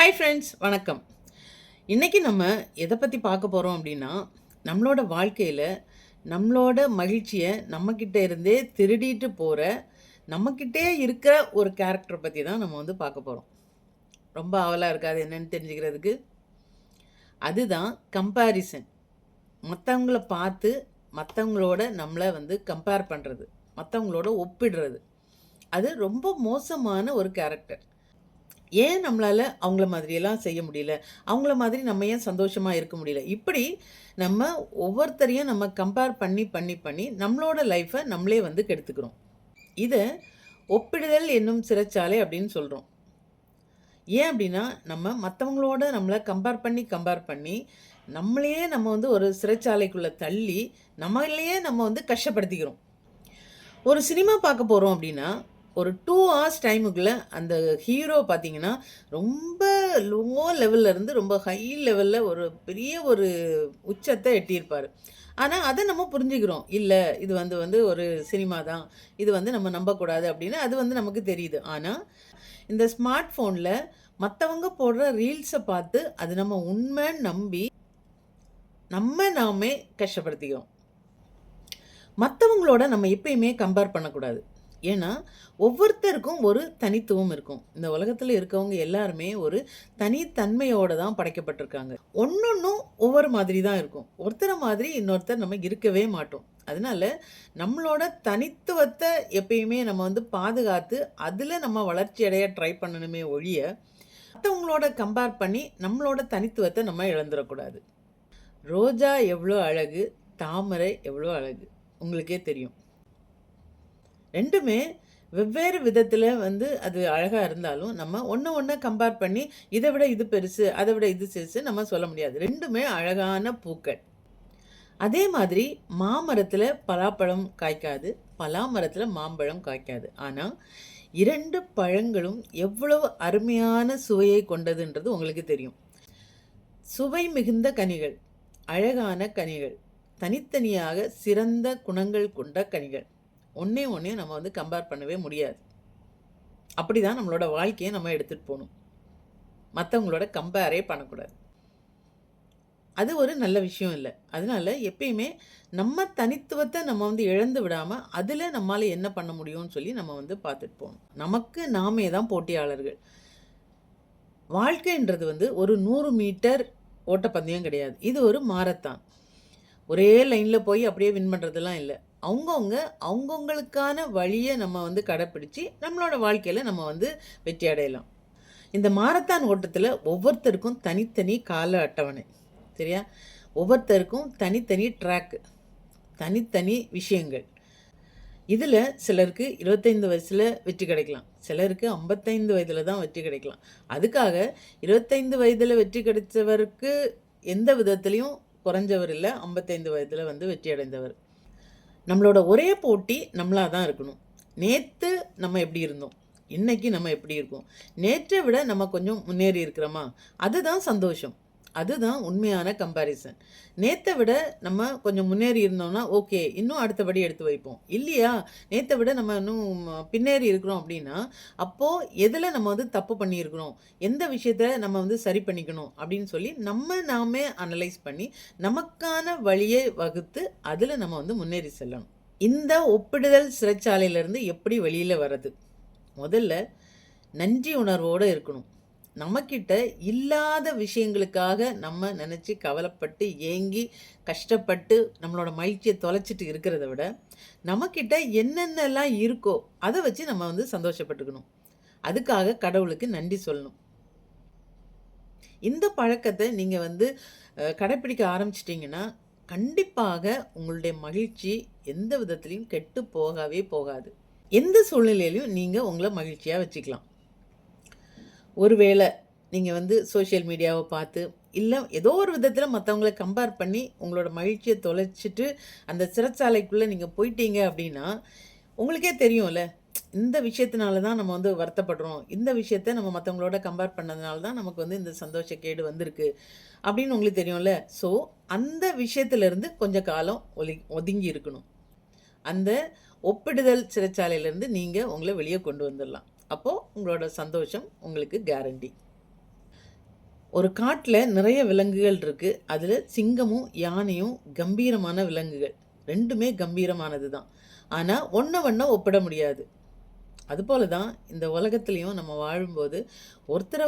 Hi friends, வணக்கம். இன்றைக்கி நம்ம எதை பற்றி பார்க்க போகிறோம் அப்படின்னா, நம்மளோட வாழ்க்கையில் நம்மளோட மகிழ்ச்சியை நம்மக்கிட்ட இருந்தே திருடிட்டு போகிற, நம்மக்கிட்டே இருக்கிற ஒரு கேரக்டரை பற்றி தான் நம்ம வந்து பார்க்க போகிறோம். ரொம்ப ஆவலாக இருக்காது என்னன்னு தெரிஞ்சுக்கிறதுக்கு. அதுதான் கம்பேரிசன். மற்றவங்கள பார்த்து மற்றவங்களோட நம்மளை வந்து கம்பேர் பண்ணுறது, மற்றவங்களோட ஒப்பிடுறது. அது ரொம்ப மோசமான ஒரு கேரக்டர். ஏன் நம்மளால அவங்கள மாதிரியெல்லாம் செய்ய முடியல? அவங்கள மாதிரி நம்ம ஏன் சந்தோஷமா இருக்க முடியல? இப்படி நம்ம ஒவ்வொருத்தரையும் நம்ம கம்பேர் பண்ணி நம்மளோட லைஃப்ப நம்மளே வந்து கெடுத்துக்கிறோம். இத ஒப்பிடுதல் என்னும் சிறைச்சாலை அப்படின்னு சொல்றோம். ஏன் அப்படின்னா, நம்ம மத்தவங்களோட நம்மள கம்பேர் பண்ணி நம்மளையே நம்ம வந்து ஒரு சிறைச்சாலைக்குள்ள தள்ளி, நம்மளையே நம்ம வந்து கஷ்டப்படுத்திக்கிறோம். ஒரு சினிமா பார்க்க போறோம் அப்படின்னா, ஒரு 2 ஹார்ஸ் டைமுக்குள்ள அந்த ஹீரோ பார்த்தீங்கன்னா, ரொம்ப லோ லெவல்ல இருந்து ரொம்ப ஹை லெவல்ல ஒரு பெரிய ஒரு உச்சத்த எட்டியிருப்பாரு. ஆனா, அத நம்ம புரிஞ்சுக்கிறோம். இல்ல இது வந்து வந்து ஒரு சினிமா தான். இது வந்து நம்ம நம்பக்கூடாது அப்படின்னு அது வந்து நமக்கு தெரியுது. ஆனா, இந்த ஸ்மார்ட் ஃபோன்ல மத்தவங்க போடுற ரீல்ஸ பார்த்து அது நம்ம உண்மைன்னு நம்பி, நாமே கஷ்டப்படுத்திக்கிறோம். மத்தவங்களோட நம்ம எப்பயுமே கம்பேர் பண்ணக்கூடாது. ஏன்னா, ஒவ்வொருத்தருக்கும் ஒரு தனித்துவம் இருக்கும். இந்த உலகத்துல இருக்கவங்க எல்லாருமே ஒரு தனித்தன்மையோட தான் படைக்கப்பட்டிருக்காங்க. ஒண்ணொண்ணும் ஒவ்வொரு மாதிரி தான் இருக்கும். ஒருத்தர மாதிரி இன்னொருத்தர் நம்ம இருக்கவே மாட்டோம். அதனால நம்மளோட தனித்துவத்த எப்பயுமே நம்ம வந்து பாதுகாத்து, அதுல நம்ம வளர்ச்சி அடைய ட்ரை பண்ணணுமே ஒழிய, மத்தவங்களோட கம்பேர் பண்ணி நம்மளோட தனித்துவத்த நம்ம இழந்துறக்கூடாது. ரோஜா எவ்ளோ அழகு, தாமரை எவ்ளோ அழகு. உங்களுக்கே தெரியும். 2மே வெவ்வேறு விதத்தில வந்து அது அழகா இருந்தாலும், நம்ம ஒண்ண கம்பேர் பண்ணி, இத விட இது பெருசு, அத விட இது சிறுசு நம்ம சொல்ல முடியாது. 2மே அழகான பூக்கள். அதே மாதிரி மாமரத்தில பலாப்பழம் காய்க்காது, பலா மரத்தில மாம்பழம் காய்க்காது. ஆனா, 2 பழங்களும் எவ்வளவு அருமையான சுவையை கொண்டதுன்றது உங்களுக்கு தெரியும். சுவை மிகுந்த கனிகள், அழகான கனிகள், தனித்தனியாக சிறந்த குணங்கள் கொண்ட கனிகள். ஒண்ணையும் நம்ம வந்து கம்பேர் பண்ணவே முடியாது. அப்படிதான் நம்மளோட வாழ்க்கைய நம்ம எடுத்துட்டு போணும். மத்தவங்களோட கம்பேரே பண்ணக்கூடாது. அது ஒரு நல்ல விஷயம் இல்ல. அதனால எப்பயுமே நம்ம தனித்துவத்த நம்ம வந்து இழந்து விடாம, அதுல நம்மால என்ன பண்ண முடியும்னு சொல்லி நம்ம வந்து பார்த்துட்டு போணும். நமக்கு நாமே தான் போட்டியாளர்கள். வாழ்க்கைன்றது வந்து ஒரு 100 மீட்டர் ஓட்டப்பந்தயம் கிடையாது. இது ஒரு மாரத்தான். ஒரே லைன்ல போய் அப்படியே வின் பண்றதெல்லாம் இல்ல. அவங்கவங்களுக்கான வழிய நம்ம வந்து கடைப்பிடிச்சு, நம்மளோட வாழ்க்கையில நம்ம வந்து வெற்றி அடையலாம். இந்த மாரத்தான் ஓட்டத்துல ஒவ்வொருத்தருக்கும் தனித்தனி கால அட்டவணை. சரியா? ஒவ்வொருத்தருக்கும் தனித்தனி ட்ராக், தனித்தனி விஷயங்கள். இதுல சிலருக்கு 25 வயசுல வெற்றி கிடைக்கலாம். சிலருக்கு 55 வயதுல தான் வெற்றி கிடைக்கலாம். அதுக்காக 25 வயதுல வெற்றி கிடைச்சவருக்கு எந்த விதத்திலயும் குறைஞ்சவர் இல்ல. 55 வயதுல வந்து வெற்றி அடைந்தவர். நம்மளோட ஒரே போட்டி நம்மளா தான் இருக்கணும். நேத்து நம்ம எப்படி இருந்தோம்? இன்னைக்கு நம்ம எப்படி இருக்கோம்? நேற்றை விட நம்ம கொஞ்சம் முன்னேறி இருக்கிறோமா? அதுதான் சந்தோஷம். அதுதான் உண்மையான கம்பேரிசன். நேத்த விட நம்ம கொஞ்சம் முன்னேறி இருந்தோம்னா, ஓகே. இன்னும் அடுத்தபடி எடுத்து வைப்போம். இல்லையா, நேத்த விட நம்ம இன்னும் பின்னேறி இருக்கிறோம் அப்படின்னா, அப்போ எதுல நம்ம வந்து தப்பு பண்ணியிருக்கிறோம்? எந்த விஷயத்த நம்ம வந்து சரி பண்ணிக்கணும்? அப்படின்னு சொல்லி நாமே அனலைஸ் பண்ணி, நமக்கான வழியை வகுத்து, அதுல நம்ம வந்து முன்னேறி செல்லணும். இந்த ஒப்பிடுதல் சிறைச்சாலையிலிருந்து எப்படி வெளியில வர்றது? முதல்ல நன்றி உணர்வோட இருக்கணும். நம்மக்கிட்ட இல்லாத விஷயங்களுக்காக நம்ம நினச்சி கவலைப்பட்டு, ஏங்கி, கஷ்டப்பட்டு நம்மளோட மகிழ்ச்சிய தொலைச்சிட்டு இருக்கிறத விட, நம்மக்கிட்ட என்னென்னலாம் இருக்கோ, அத வச்சு நம்ம வந்து சந்தோஷப்பட்டுக்கணும். அதுக்காக கடவுளுக்கு நன்றி சொல்லணும். இந்த பழக்கத்த நீங்க வந்து கடைப்பிடிக்க ஆரம்பிச்சிட்டீங்கன்னா, கண்டிப்பாக உங்களுடைய மகிழ்ச்சி எந்த விதத்திலயும் கெட்டு போகவே போகாது. எந்த சூழ்நிலையிலயும் நீங்க உங்கள மகிழ்ச்சியா வச்சுக்கலாம். ஒருவேள நீங்க வந்து சோஷியல் மீடியாவ பார்த்து, இல்ல ஏதோ ஒரு விதத்தில மத்தவங்கள கம்பேர் பண்ணி உங்களோட மகிழ்ச்சிய தொலைச்சிட்டு, அந்த சிறைச்சாலைக்குள்ள நீங்க போயிட்டீங்க அப்டின்னா, உங்களுக்கே தெரியும்ல, இந்த விஷயத்தினால தான் நம்ம வந்து வருத்தப்படுறோம். இந்த விஷயத்த நம்ம மத்தவங்களோட கம்பேர் பண்ணதுனால தான் நமக்கு வந்து இந்த சந்தோஷக்கேடு வந்திருக்கு. அப்படின்னு உங்களுக்கு தெரியும்ல. ஸோ, அந்த விஷயத்திலிருந்து கொஞ்ச காலம் ஒதுங்கி இருக்கணும். அந்த ஒப்பிடுதல் சிறைச்சாலையிலிருந்து நீங்க உங்கள வெளிய கொண்டு வந்துரலாம். அப்போ உங்களோட சந்தோஷம் உங்களுக்கு கேரண்டி. ஒரு காட்டுல நிறைய விலங்குகள் இருக்கு. அதுல சிங்கமும், யானையும் கம்பீரமான விலங்குகள். 2மே கம்பீரமானது தான். ஆனா, ஒண்ண ஒப்பிட முடியாது. அதுபோல தான் இந்த உலகத்திலயும் நம்ம வாழும்போது, ஒருத்தர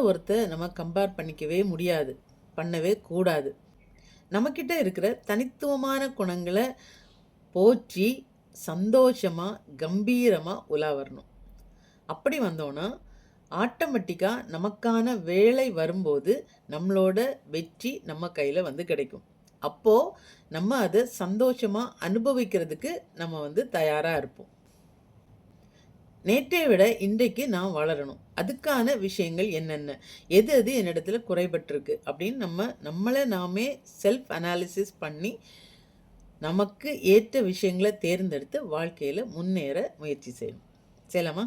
நம்ம கம்பேர் பண்ணிக்கவே முடியாது. பண்ணவே கூடாது. நம்மகிட்ட இருக்கிற தனித்துவமான குணங்கள போற்றி, சந்தோஷமா, கம்பீரமா உலா வரணும். அப்படி வந்தோன்னா, ஆட்டோமேட்டிக்கா நமக்கான வேலை வரும்போது, நம்மளோட வெற்றி நம்ம கையில வந்து கிடைக்கும். அப்போ நம்ம அத சந்தோஷமா அனுபவிக்கிறதுக்கு நம்ம வந்து தயாரா இருப்போம். நேற்றை விட இன்றைக்கு நான் வளரணும். அதுக்கான விஷயங்கள் என்னென்ன? எது எது என்னிடத்துல குறைபட்டிருக்கு? அப்படின்னு நம்மள நாமே செல்ஃப் அனாலிசிஸ் பண்ணி, நமக்கு ஏற்ற விஷயங்கள தேர்ந்தெடுத்து வாழ்க்கையில முன்னேற முயற்சி செய்யணும். செய்யலாமா?